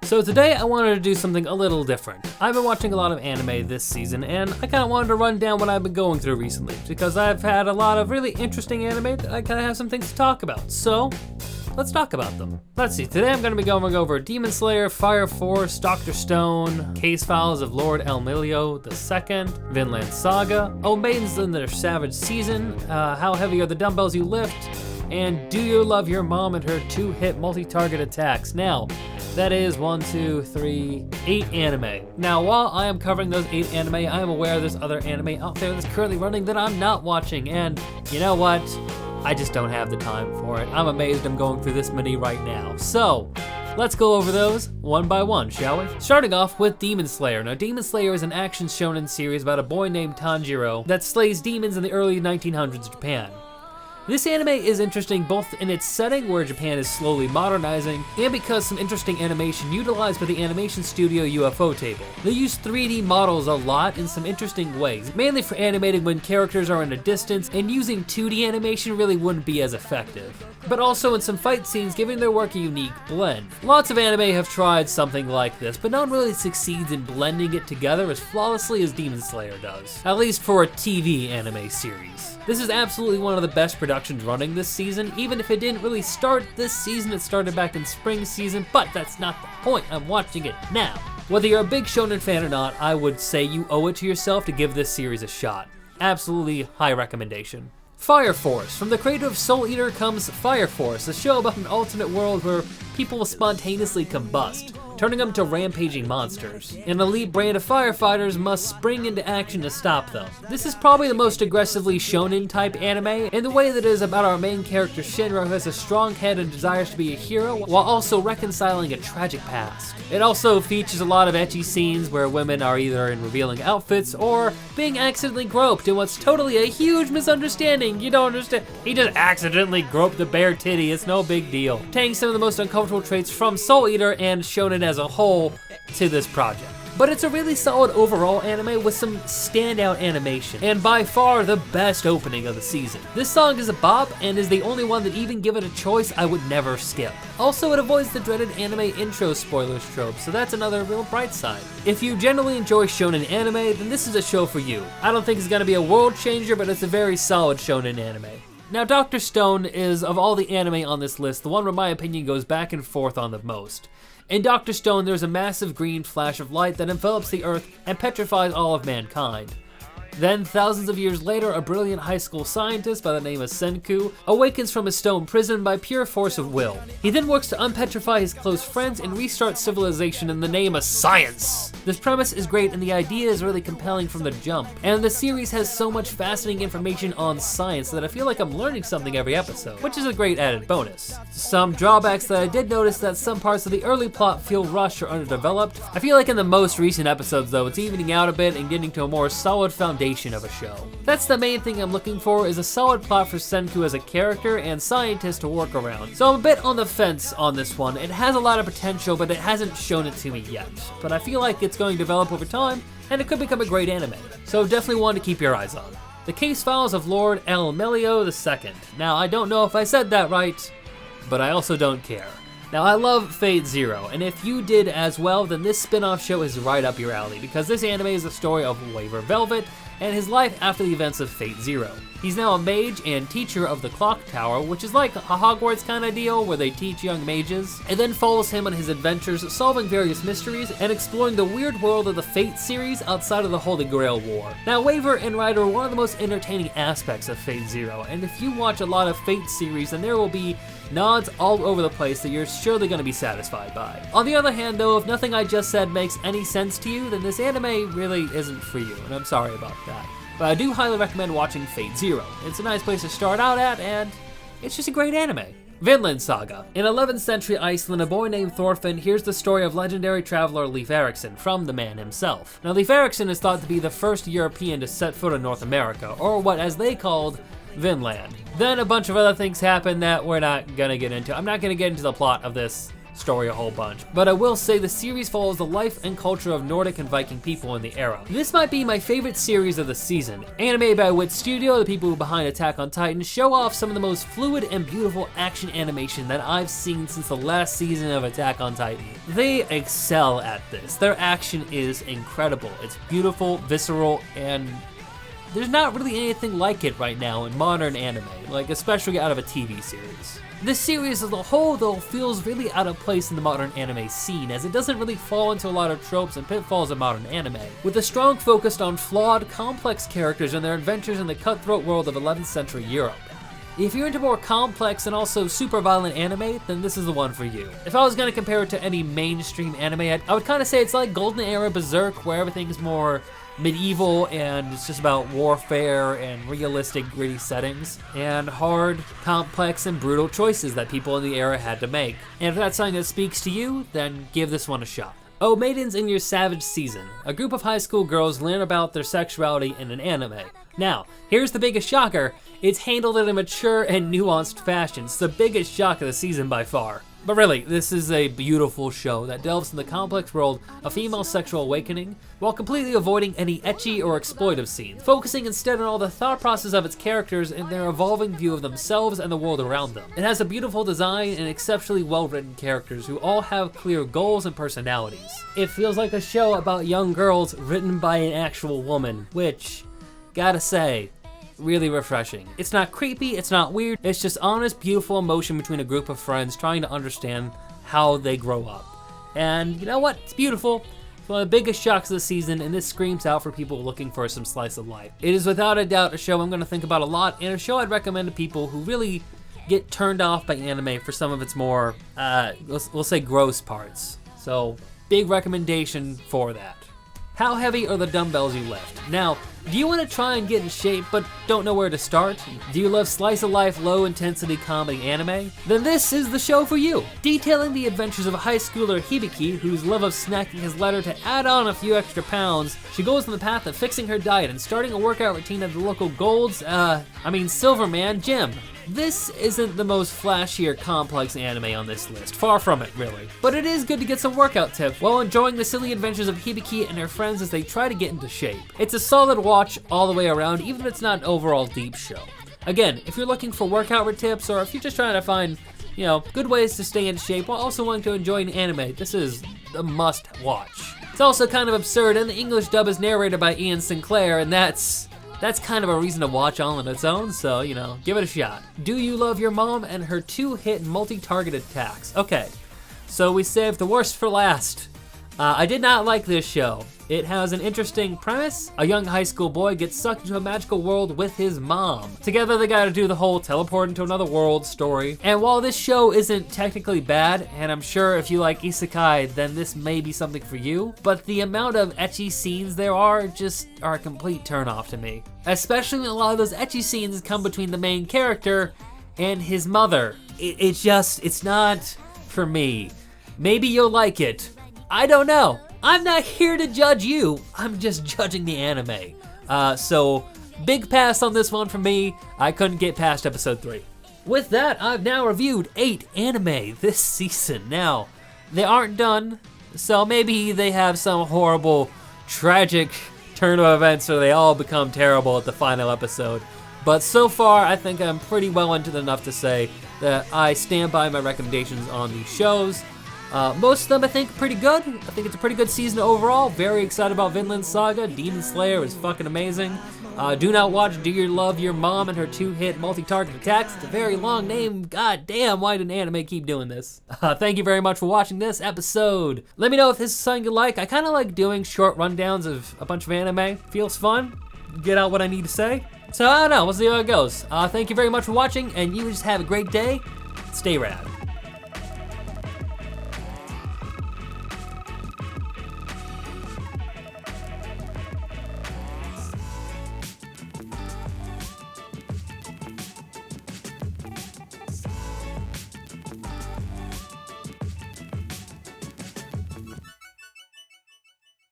So today I wanted to do something a little different. I've been watching a lot of anime this season, and I kind of wanted to run down what I've been going through recently, because I've had a lot of really interesting anime that I kind of have some things to talk about. So let's talk about them. Let's see, today I'm going to be going over Demon Slayer, Fire Force, Dr. Stone, Case Files of Lord El-Millio II, Vinland Saga, Oh Maidens in their Savage Season, How Heavy Are the Dumbbells You Lift, and Do You Love Your Mom and Her 2-Hit MultiTarget Attacks. Now, that is 8 anime. Now, while I am covering those 8 anime, I am aware there's other anime out there that's currently running that I'm not watching, and you know what? I just don't have the time for it. I'm amazed I'm going through this many right now. So, let's go over those one by one, shall we? Starting off with Demon Slayer. Now, Demon Slayer is an action shonen series about a boy named Tanjiro that slays demons in the early 1900s Japan. This anime is interesting both in its setting, where Japan is slowly modernizing, and because some interesting animation utilized by the animation studio UFO Table. They use 3D models a lot in some interesting ways, mainly for animating when characters are in a distance, and using 2D animation really wouldn't be as effective. But also in some fight scenes, giving their work a unique blend. Lots of anime have tried something like this, but no one really succeeds in blending it together as flawlessly as Demon Slayer does. At least for a TV anime series. This is absolutely one of the best productions running this season, even if it didn't really start this season, it started back in spring season, but that's not the point, I'm watching it now. Whether you're a big shonen fan or not, I would say you owe it to yourself to give this series a shot. Absolutely high recommendation. Fire Force. From the creator of Soul Eater comes Fire Force, a show about an alternate world where people will spontaneously combust, turning them to rampaging monsters. An elite brand of firefighters must spring into action to stop them. This is probably the most aggressively shonen type anime, in the way that it is about our main character Shinra, who has a strong head and desires to be a hero, while also reconciling a tragic past. It also features a lot of ecchi scenes where women are either in revealing outfits or being accidentally groped in what's totally a huge misunderstanding. You don't understand. He just accidentally groped the bare titty, it's no big deal. Taking some of the most uncomfortable traits from Soul Eater and shonen as a whole to this project. But it's a really solid overall anime with some standout animation, and by far the best opening of the season. This song is a bop, and is the only one that, even given a choice, I would never skip. Also, it avoids the dreaded anime intro spoilers trope, so that's another real bright side. If you generally enjoy shonen anime, then this is a show for you. I don't think it's gonna be a world changer, but it's a very solid shonen anime. Now, Dr. Stone is, of all the anime on this list, the one where my opinion goes back and forth on the most. In Dr. Stone, there's a massive green flash of light that envelops the earth and petrifies all of mankind. Then, thousands of years later, a brilliant high school scientist by the name of Senku awakens from his stone prison by pure force of will. He then works to unpetrify his close friends and restart civilization in the name of science. This premise is great, and the idea is really compelling from the jump. And the series has so much fascinating information on science that I feel like I'm learning something every episode, which is a great added bonus. Some drawbacks that I did notice, that some parts of the early plot feel rushed or underdeveloped. I feel like in the most recent episodes though, it's evening out a bit and getting to a more solid foundation of a show. That's the main thing I'm looking for, is a solid plot for Senku as a character and scientist to work around. So I'm a bit on the fence on this one. It has a lot of potential, but it hasn't shown it to me yet. But I feel like it's going to develop over time, and it could become a great anime. So definitely one to keep your eyes on. The Case Files of Lord El-Melloi II. Now, I don't know if I said that right, but I also don't care. Now, I love FateZero, and if you did as well, then this spin-off show is right up your alley, because this anime is the story of Waver Velvet and his life after the events of FateZero. He's now a mage and teacher of the Clock Tower, which is like a Hogwarts kind of deal where they teach young mages, and then follows him on his adventures solving various mysteries and exploring the weird world of the Fate series outside of the Holy Grail War. Now, Waver and Ryder are one of the most entertaining aspects of FateZero, and if you watch a lot of Fate series, then there will be nods all over the place that you're surely going to be satisfied by. On the other hand though, if nothing I just said makes any sense to you, then this anime really isn't for you, and I'm sorry about that. But I do highly recommend watching FateZero. It's a nice place to start out at, and it's just a great anime. Vinland Saga. In 11th century Iceland, a boy named Thorfinn hears the story of legendary traveler Leif Erikson from the man himself. Now, Leif Erikson is thought to be the first European to set foot in North America, or what as they called Vinland. Then a bunch of other things happen that we're not gonna get into. I'm not gonna get into the plot of this story a whole bunch, but I will say the series follows the life and culture of Nordic and Viking people in the era. This might be my favorite series of the season. Animated by Wit Studio, the people behind Attack on Titan, show off some of the most fluid and beautiful action animation that I've seen since the last season of Attack on Titan. They excel at this. Their action is incredible. It's beautiful, visceral, and there's not really anything like it right now in modern anime, like especially out of a TV series. This series as a whole, though, feels really out of place in the modern anime scene, as it doesn't really fall into a lot of tropes and pitfalls of modern anime, with a strong focus on flawed, complex characters and their adventures in the cutthroat world of 11th century Europe. If you're into more complex and also super violent anime, then this is the one for you. If I was gonna compare it to any mainstream anime, I would kinda say it's like Golden Era Berserk, where everything's more medieval and it's just about warfare and realistic gritty settings and hard, complex, and brutal choices that people in the era had to make. And if that's something that speaks to you, then give this one a shot. Oh, Maidens in Your Savage Season. A group of high school girls learn about their sexuality in an anime. Now, here's the biggest shocker. It's handled in a mature and nuanced fashion. It's the biggest shock of the season by far. But really, this is a beautiful show that delves in the complex world of female sexual awakening while completely avoiding any ecchi or exploitive scenes, focusing instead on all the thought process of its characters and their evolving view of themselves and the world around them. It has a beautiful design and exceptionally well-written characters who all have clear goals and personalities. It feels like a show about young girls written by an actual woman, which, gotta say, really refreshing. It's not creepy, it's not weird, it's just honest, beautiful emotion between a group of friends trying to understand how they grow up. And you know what? It's beautiful. It's one of the biggest shocks of the season, and this screams out for people looking for some slice of life. It is without a doubt a show I'm gonna think about a lot, and a show I'd recommend to people who really get turned off by anime for some of its more, we'll say gross parts. So, big recommendation for that. How heavy are the dumbbells you lift? Now, do you want to try and get in shape but don't know where to start? Do you love slice of life, low intensity comedy anime? Then this is the show for you. Detailing the adventures of a high schooler Hibiki, whose love of snacking has led her to add on a few extra pounds. She goes on the path of fixing her diet and starting a workout routine at the local Silverman gym. This isn't the most flashy or complex anime on this list, far from it really. But it is good to get some workout tips while enjoying the silly adventures of Hibiki and her friends as they try to get into shape. It's a solid watch all the way around, even if it's not an overall deep show. Again, if you're looking for workout tips or if you're just trying to find, good ways to stay in shape while also wanting to enjoy an anime, this is a must watch. It's also kind of absurd, and the English dub is narrated by Ian Sinclair, and that's kind of a reason to watch all on its own, so, give it a shot. Do you love your mom and her 2-hit multi-target attacks? Okay, so we saved the worst for last. I did not like this show. It has an interesting premise. A young high school boy gets sucked into a magical world with his mom. Together they gotta do the whole teleport into another world story. And while this show isn't technically bad, and I'm sure if you like isekai, then this may be something for you, but the amount of ecchi scenes there are just are a complete turnoff to me. Especially when a lot of those ecchi scenes come between the main character and his mother. It's not for me. Maybe you'll like it. I don't know. I'm not here to judge you. I'm just judging the anime. So big pass on this one from me. I couldn't get past episode 3. With that, I've now reviewed 8 anime this season. Now, they aren't done, so maybe they have some horrible, tragic turn of events where they all become terrible at the final episode. But so far, I think I'm pretty well into enough to say that I stand by my recommendations on these shows. Most of them I think pretty good. I think it's a pretty good season overall. Very excited about Vinland Saga. Demon Slayer is fucking amazing. Do not watch Do You Love Your Mom and her 2-hit multi-target attacks. It's a very long name. God damn, why did anime keep doing this? Thank you very much for watching this episode. Let me know if this is something you like. I kind of like doing short rundowns of a bunch of anime. Feels fun. Get out what I need to say. So I don't know, we'll see how it goes. Thank you very much for watching, and you just have a great day. Stay rad.